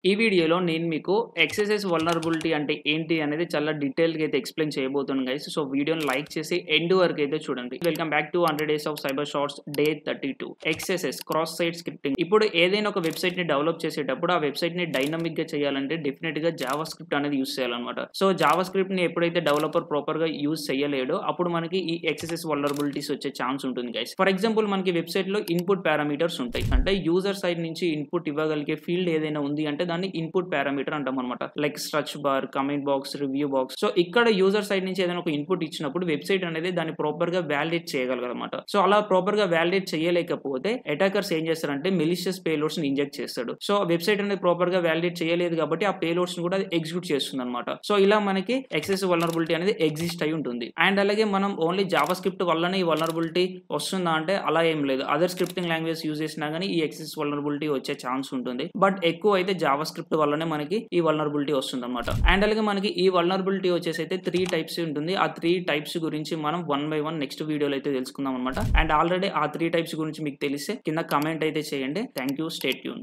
ఈ వీడియోలో నేను మీకు ఎక్స్ఎస్ఎస్ వల్నరబిలిటీ అంటే ఏంటి అనేది చాలా డీటెయిల్‌గా అయితే ఎక్స్‌ప్లెయిన్ చేయబోతున్నాను గైస్. సో వీడియోని లైక్ చేసి ఎండ్ వరకు అయితే చూడండి. Welcome back to 100 days of cyber shorts day 32. XSS cross site scripting. ఇప్పుడు ఏదైనా ఒక వెబ్‌సైట్‌ని డెవలప్ చేసేటప్పుడు ఆ వెబ్‌సైట్‌ని డైనమిక్‌గా చేయాలంటే డెఫినిట్‌గా జావా స్క్రిప్ట్ అనేది యూజ్ చేయాలన్నమాట. సో జావా స్క్రిప్ట్‌ని ఎప్పుడైతే డెవలపర్ ప్రాపర్‌గా యూజ్ చేయలేడో అప్పుడు మనకి ఈ ఎక్స్ఎస్ఎస్ వల్నరబిలిటీస్ వచ్చే ఛాన్స్ ఉంటుంది గైస్. ఫర్ ఎగ్జాంపుల్ మనకి వెబ్‌సైట్‌లో ఇన్‌పుట్ పారామీటర్స్ ఉంటాయి. అంటే యూజర్ సైడ్ నుంచి ఇన్‌పుట్ ఇవ్వగలిగే ఫీల్డ్ ఏదైనా ఉంది అంటే దాన్ని ఇన్‌పుట్ పారామీటర్ అంటాం అన్నమాట. Like stretch bar, comment box, review box. So ఇక్కడ యూజర్ సైడ్ నుంచి ఏదైనా ఒక ఇన్‌పుట్ ఇచ్చినప్పుడు వెబ్‌సైట్ అనేది దాన్ని ప్రాపర్‌గా వాలిడేట్ చేయగలగాలన్నమాట. సో అలా ప్రాపర్‌గా వాలిడేట్ చేయలేకపోతే అటాకర్స్ ఏం చేస్తారంటే మెలిషియస్ పేలోడ్స్‌ని ఇంజెక్ట్ చేస్తాడు. సో వెబ్‌సైట్ అనేది ప్రాపర్‌గా వాలిడేట్ చేయలేదు కాబట్టి ఆ పేలోడ్స్‌ని కూడా ఎగ్జిక్యూట్ చేస్తుందన్నమాట. సో ఇలా మనకి ఎక్సెస్ వల్నరబిలిటీ అనేది ఎగ్జిస్ట్ అయి ఉంటుంది. అండ్ అలాగే మనం ఓన్లీ జావా స్క్రిప్ట్ వల్లనే ఈ వల్నరబిలిటీ వస్తుందా అంటే అలా ఏం లేదు. అదర్ స్క్రిప్టింగ్ లాంగ్వేజ్ యూజ్ చేసినా గానీ ఈ ఎక్సెస్ వల్నరబిలిటీ వచ్చే ఛాన్స్ ఉంటుంది. బట్ ఎక్కువ అయితే జావా స్క్రిప్ట్ వల్లనే మనకి ఈ వల్నరబిలిటీ వస్తుందన్నమాట. అండ్ అలాగే మనకి ఈ వల్నరబిలిటీ వచ్చేసి అయితే 3 టైప్స్ ఉంటుంది. ఆ 3 టైప్స్ గురించి మనం వన్ బై వన్ నెక్స్ట్ వీడియోలో అయితే తెలుసుకుందాం అన్నమాట. అండ్ ఆల్రెడీ ఆ 3 టైప్స్ గురించి మీకు తెలిస్తే కింద కామెంట్ అయితే చేయండి. Thank you. Stay tune.